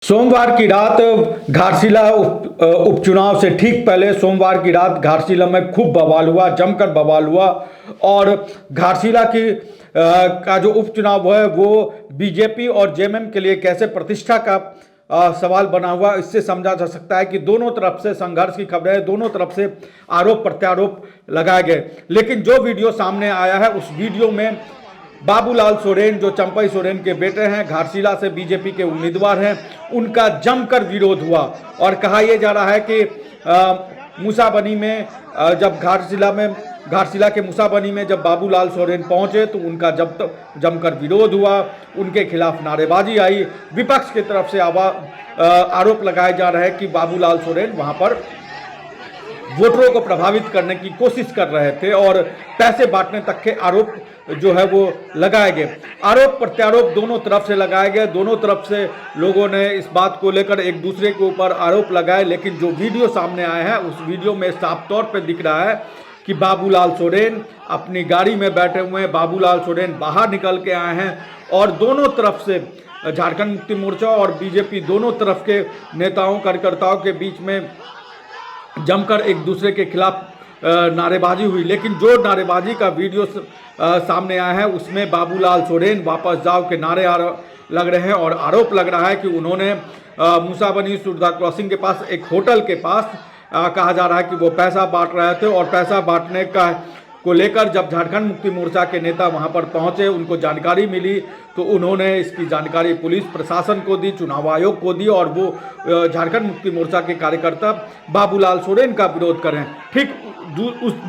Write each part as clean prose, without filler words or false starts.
सोमवार की रात घाटशिला उपचुनाव से ठीक पहले सोमवार की रात घाटशिला में खूब बवाल हुआ, जमकर बवाल हुआ। और घाटशिला का जो उपचुनाव है वो बीजेपी और जेएमएम के लिए कैसे प्रतिष्ठा का सवाल बना हुआ, इससे समझा जा सकता है कि दोनों तरफ से संघर्ष की खबरें हैं, दोनों तरफ से आरोप प्रत्यारोप लगाए गए। लेकिन जो वीडियो सामने आया है उस वीडियो में बाबूलाल सोरेन, जो चंपई सोरेन के बेटे हैं, घाटशिला से बीजेपी के उम्मीदवार हैं, उनका जमकर विरोध हुआ। और कहा यह जा रहा है कि मूसाबनी में जब घाटशिला के मूसाबनी में जब बाबूलाल सोरेन पहुंचे तो उनका जमकर विरोध हुआ, उनके खिलाफ नारेबाजी आई। विपक्ष की तरफ से आरोप लगाए जा रहे हैं कि बाबूलाल सोरेन वहां पर वोटरों को प्रभावित करने की कोशिश कर रहे थे और पैसे बांटने तक के आरोप जो है वो लगाए गए। आरोप प्रत्यारोप दोनों तरफ से लगाए गए, दोनों तरफ से लोगों ने इस बात को लेकर एक दूसरे के ऊपर आरोप लगाए। लेकिन जो वीडियो सामने आया है उस वीडियो में साफ तौर पे दिख रहा है कि बाबूलाल सोरेन अपनी गाड़ी में बैठे हुए हैं, बाबूलाल सोरेन बाहर निकल के आए हैं और दोनों तरफ से झारखंड मुक्ति मोर्चा और बीजेपी दोनों तरफ के नेताओं कार्यकर्ताओं के बीच में जमकर एक दूसरे के खिलाफ नारेबाजी हुई। लेकिन जो नारेबाजी का वीडियो सामने आया है उसमें बाबूलाल सोरेन वापस जाओ के नारे लग रहे हैं और आरोप लग रहा है कि उन्होंने मूसाबनी सुरदा क्रॉसिंग के पास एक होटल के पास कहा जा रहा है कि वो पैसा बांट रहे थे और पैसा बांटने को लेकर जब झारखंड मुक्ति मोर्चा के नेता वहां पर पहुंचे, उनको जानकारी मिली तो उन्होंने इसकी जानकारी पुलिस प्रशासन को दी, चुनाव आयोग को दी और वो झारखंड मुक्ति मोर्चा के कार्यकर्ता बाबूलाल सोरेन का विरोध करें। ठीक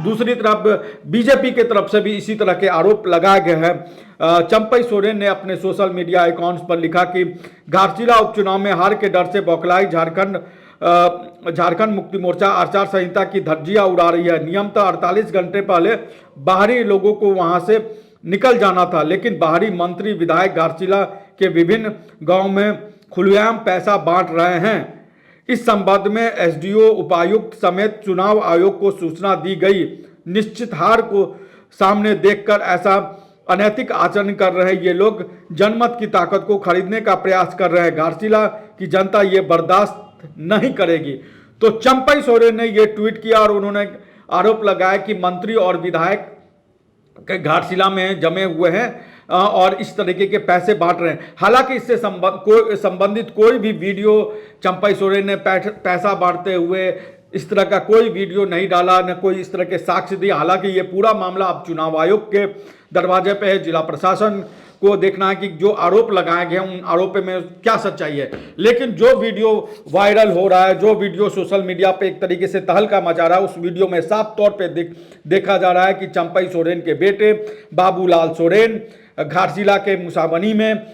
दूसरी तरफ बीजेपी के तरफ से भी इसी तरह के आरोप लगाए गए हैं। चंपई सोरेन ने अपने सोशल मीडिया अकाउंट्स पर लिखा कि घाटशिला उपचुनाव में हार के डर से बौखलाई झारखंड मुक्ति मोर्चा आचार संहिता की धज्जियां उड़ा रही है। नियमतः 48 घंटे पहले बाहरी लोगों को वहां से निकल जाना था, लेकिन बाहरी मंत्री विधायक घाटशिला के विभिन्न गांव में खुलेआम पैसा बांट रहे हैं। इस संबंध में एसडीओ, उपायुक्त समेत चुनाव आयोग को सूचना दी गई। निश्चित हार को सामने देखकर ऐसा अनैतिक आचरण कर रहे ये लोग जनमत की ताकत को खरीदने का प्रयास कर रहे हैं। घाटशिला की जनता ये बर्दाश्त नहीं करेगी। तो चंपई सोरेन ने ये ट्वीट किया और उन्होंने आरोप लगाया कि मंत्री और विधायक घाटशिला में जमे हुए हैं और इस तरीके के पैसे बांट रहे हैं। हालांकि इससे संबंधित कोई भी वीडियो चंपई सोरेन ने पैसा बांटते हुए इस तरह का कोई वीडियो नहीं डाला, न कोई इस तरह के साक्ष्य दिए। हालांकि ये पूरा मामला अब चुनाव आयोग के दरवाजे पे है। जिला प्रशासन को देखना है कि जो आरोप लगाए गए उन आरोपों में क्या सच्चाई है। लेकिन जो वीडियो वायरल हो रहा है, जो वीडियो सोशल मीडिया पे एक तरीके से तहलका मचा रहा है, उस वीडियो में साफ तौर पे देखा जा रहा है कि चंपई सोरेन के बेटे बाबूलाल सोरेन घाटशिला के मूसाबनी में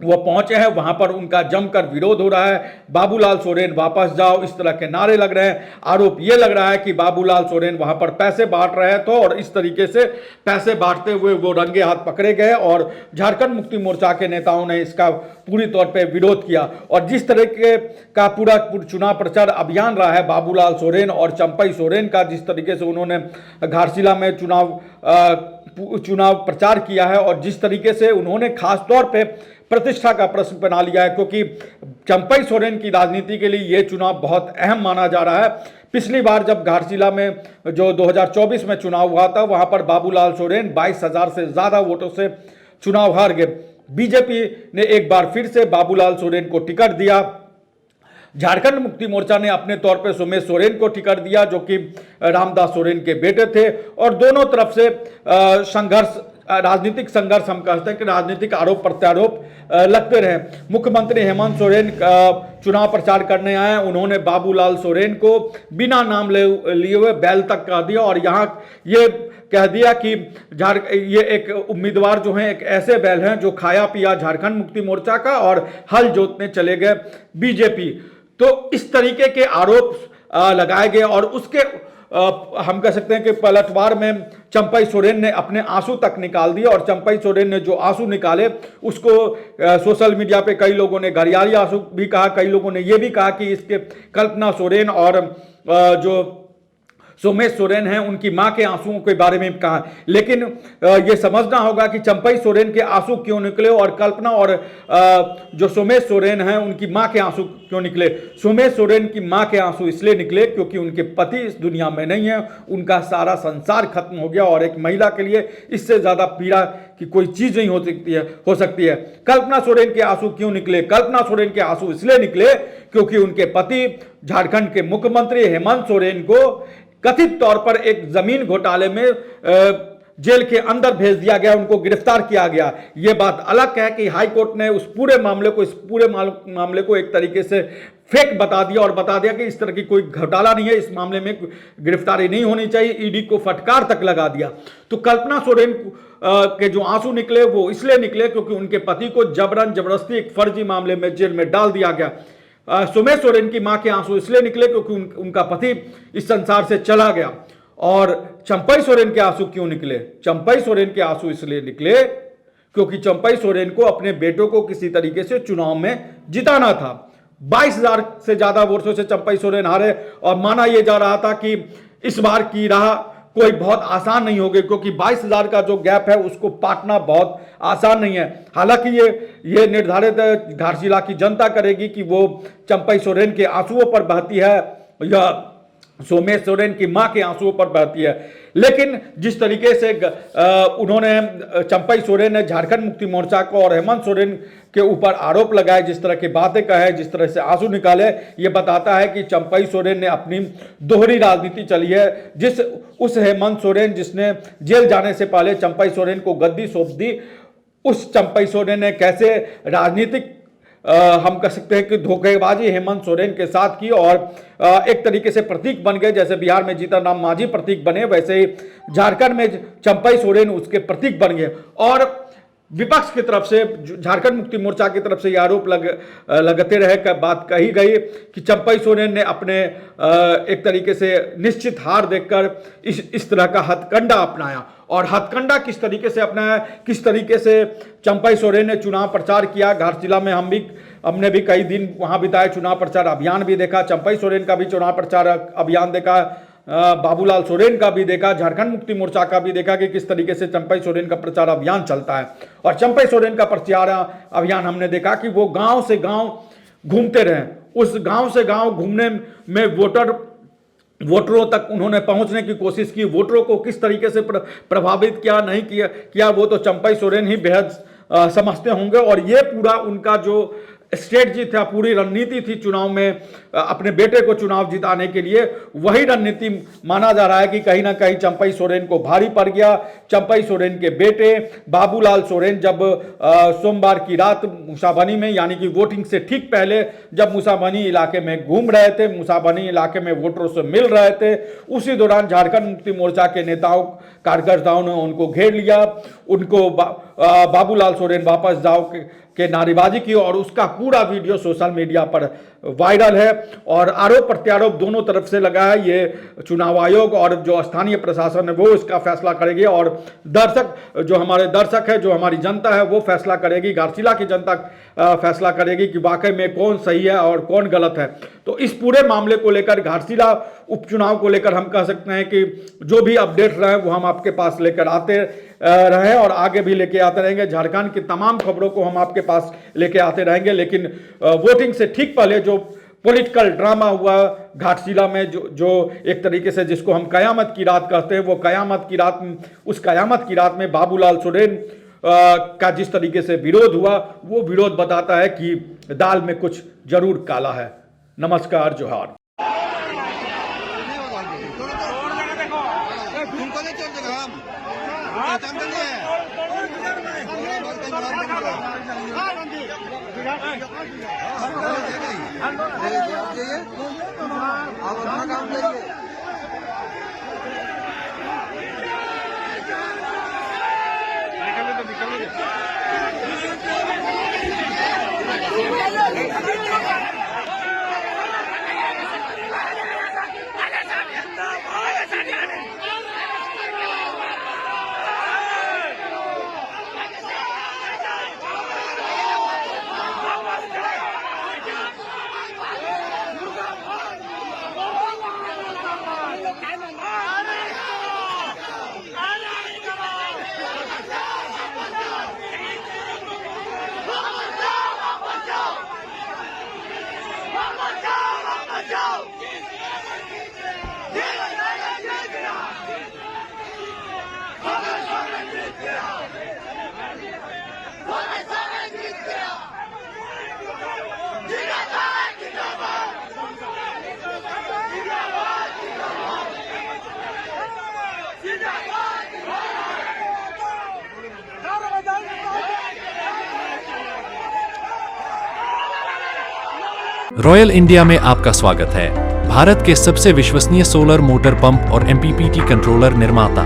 वो पहुंचे हैं, वहां पर उनका जमकर विरोध हो रहा है। बाबूलाल सोरेन वापस जाओ, इस तरह के नारे लग रहे हैं। आरोप ये लग रहा है कि बाबूलाल सोरेन वहां पर पैसे बांट रहे थे और इस तरीके से पैसे बांटते हुए वो रंगे हाथ पकड़े गए और झारखंड मुक्ति मोर्चा के नेताओं ने इसका पूरी तौर पे विरोध किया। और जिस तरीके का पूरा चुनाव प्रचार अभियान रहा है बाबूलाल सोरेन और चंपई सोरेन का, जिस तरीके से उन्होंने घाटशिला में चुनाव प्रचार किया है और जिस तरीके से उन्होंने खास तौर पे प्रतिष्ठा का प्रश्न बना लिया है, क्योंकि चंपई सोरेन की राजनीति के लिए यह चुनाव बहुत अहम माना जा रहा है। पिछली बार जब घाटशिला में जो 2024 में चुनाव हुआ था वहां पर बाबूलाल सोरेन 22,000 से ज्यादा वोटों से चुनाव हार गए। बीजेपी ने एक बार फिर से बाबूलाल सोरेन को टिकट दिया। झारखंड मुक्ति मोर्चा ने अपने तौर पर सोमेश सोरेन को टिकट दिया जो कि रामदास सोरेन के बेटे थे। और दोनों तरफ से राजनीतिक संघर्ष, हम कहते हैं कि राजनीतिक आरोप प्रत्यारोप लगते रहे। मुख्यमंत्री हेमंत सोरेन चुनाव प्रचार करने आए, उन्होंने बाबूलाल सोरेन को बिना नाम लिए हुए बैल तक कह दिया और यहाँ ये कह दिया कि ये एक उम्मीदवार जो हैं एक ऐसे बैल हैं जो खाया पिया झारखंड मुक्ति मोर्चा का और हल जोतने चले गए बीजेपी। तो इस तरीके के आरोप लगाए गए और उसके हम कह सकते हैं कि पलटवार में चंपई सोरेन ने अपने आंसू तक निकाल दिए। और चंपई सोरेन ने जो आंसू निकाले उसको सोशल मीडिया पे कई लोगों ने घड़ियाली आंसू भी कहा, कई लोगों ने ये भी कहा कि इसके कल्पना सोरेन और जो सोमेश सोरेन हैं, उनकी मां के आंसुओं के बारे में कहा। लेकिन यह समझना होगा कि चंपई सोरेन के आंसू क्यों निकले और कल्पना और जो सोमेश सोरेन हैं उनकी मां के आंसू क्यों निकले। सोमेश सोरेन की मां के आंसू इसलिए निकले क्योंकि उनके पति इस दुनिया में नहीं है, उनका सारा संसार खत्म हो गया और एक महिला के लिए इससे ज्यादा पीड़ा की कोई चीज नहीं हो सकती है। कल्पना सोरेन के आंसू क्यों निकले? कल्पना सोरेन के आंसू इसलिए निकले क्योंकि उनके पति झारखंड के मुख्यमंत्री हेमंत सोरेन को कथित तौर पर एक जमीन घोटाले में जेल के अंदर भेज दिया गया, उनको गिरफ्तार किया गया। यह बात अलग है कि हाई कोर्ट ने इस पूरे मामले को एक तरीके से फेक बता दिया और बता दिया कि इस तरह की कोई घोटाला नहीं है, इस मामले में गिरफ्तारी नहीं होनी चाहिए, ईडी को फटकार तक लगा दिया। तो कल्पना सोरेन के जो आंसू निकले वो इसलिए निकले क्योंकि उनके पति को जबरदस्ती एक फर्जी मामले में जेल में डाल दिया गया। सोमेश सोरेन की मां के आंसू इसलिए निकले क्योंकि उनका पति इस संसार से चला गया। और चंपई सोरेन के आंसू क्यों निकले? चंपई सोरेन के आंसू इसलिए निकले क्योंकि चंपई सोरेन को अपने बेटों को किसी तरीके से चुनाव में जिताना था। 22,000 से ज्यादा वोटों से चंपई सोरेन हारे और माना यह जा रहा था कि इस बार की राह कोई बहुत आसान नहीं होगी क्योंकि 22,000 का जो गैप है उसको पाटना बहुत आसान नहीं है। हालांकि ये निर्धारित घाटशिला की जनता करेगी कि वो चंपई सोरेन के आंसुओं पर बहती है या सोमेश सोरेन की मां के आंसुओं पर बहती है। लेकिन जिस तरीके से उन्होंने चंपई सोरेन ने झारखंड मुक्ति मोर्चा को और हेमंत सोरेन के ऊपर आरोप लगाए, जिस तरह की बातें कहे, जिस तरह से आंसू निकाले, ये बताता है कि चंपई सोरेन ने अपनी दोहरी राजनीति चली है। उस हेमंत सोरेन जिसने जेल जाने से पहले चंपई सोरेन को गद्दी सौंप दी, उस चंपई सोरेन ने कैसे राजनीतिक हम कह सकते हैं कि धोखेबाजी हेमंत सोरेन के साथ की और एक तरीके से प्रतीक बन गए। जैसे बिहार में जीतन राम मांझी प्रतीक बने, वैसे ही झारखंड में चंपई सोरेन उसके प्रतीक बन गए। और विपक्ष की तरफ से, झारखंड मुक्ति मोर्चा की तरफ से यह आरोप लगते रहे, बात कही गई कि चंपई सोरेन ने अपने एक तरीके से निश्चित हार देखकर इस तरह का हथकंडा अपनाया। और हथकंडा किस तरीके से अपनाया, किस तरीके से चंपई सोरेन ने चुनाव प्रचार किया। घाटशिला में हमने भी कई दिन वहां बिताए, चुनाव प्रचार अभियान भी देखा, चंपई सोरेन का भी चुनाव प्रचार अभियान देखा, बाबूलाल सोरेन का भी देखा, झारखंड मुक्ति मोर्चा का भी देखा कि किस तरीके से चंपई सोरेन का प्रचार अभियान चलता है। और चंपई सोरेन का प्रचार अभियान हमने देखा कि वो गांव से गांव घूमते रहे। उस गांव से गांव घूमने में वोटरों तक उन्होंने पहुंचने की कोशिश की, वोटरों को किस तरीके से प्रभावित किया, नहीं किया वो तो चंपई सोरेन ही बेहद समझते होंगे। और ये पूरा उनका जो स्ट्रेटजी था, पूरी रणनीति थी चुनाव में अपने बेटे को चुनाव जिताने के लिए, वही रणनीति माना जा रहा है कि कहीं ना कहीं चंपई सोरेन को भारी पड़ गया। चंपई सोरेन के बेटे बाबूलाल सोरेन जब सोमवार की रात मूसाबनी में, यानी कि वोटिंग से ठीक पहले जब मूसाबनी इलाके में घूम रहे थे, मूसाबनी इलाके में वोटरों से मिल रहे थे, उसी दौरान झारखंड मुक्ति मोर्चा के नेताओं कार्यकर्ताओं ने उनको घेर लिया, उनको बाबूलाल सोरेन वापस जाओ के नारेबाजी की और उसका पूरा वीडियो सोशल मीडिया पर वायरल है। और आरोप प्रत्यारोप दोनों तरफ से लगा है। ये चुनाव आयोग और जो स्थानीय प्रशासन है वो इसका फैसला करेगी और जो हमारे दर्शक है, जो हमारी जनता है वो फैसला करेगी, घाटशिला की जनता फैसला करेगी कि वाकई में कौन सही है और कौन गलत है। तो इस पूरे मामले को लेकर, घाटशिला उपचुनाव को लेकर हम कह सकते हैं कि जो भी अपडेट रहे वो हम आपके पास लेकर आते रहे और आगे भी लेके आते रहेंगे। झारखंड की तमाम खबरों को हम आपके पास लेके आते रहेंगे। लेकिन वोटिंग से ठीक पहले जो पॉलिटिकल ड्रामा हुआ घाटशिला में, जो एक तरीके से जिसको हम कयामत की रात कहते हैं, वो उस कयामत की रात में बाबूलाल सोरेन का जिस तरीके से विरोध हुआ, वो विरोध बताता है कि दाल में कुछ जरूर काला है। नमस्कार, जोहार। आप अपना काम करिए। रॉयल इंडिया में आपका स्वागत है। भारत के सबसे विश्वसनीय सोलर मोटर पंप और एमपीपीटी कंट्रोलर निर्माता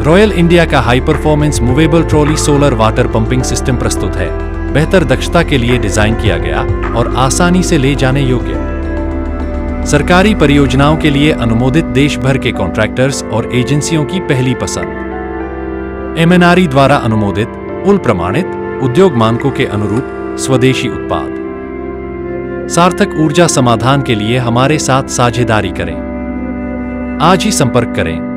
रॉयल इंडिया का high performance movable trolley solar water pumping system प्रस्तुत है। बेहतर दक्षता के लिए डिजाइन किया गया और आसानी से ले जाने योग्य। सरकारी परियोजनाओं के लिए अनुमोदित देश भर के कॉन्ट्रैक्टर्स और एजेंसियों की पहली पसंद। एमएनआरई द्वारा अनुमोदित, उल प्रमाणित, उद्योग मानकों के अनुरूप स्वदेशी उत्पाद। सार्थक ऊर्जा समाधान के लिए हमारे साथ साझेदारी करें। आज ही संपर्क करें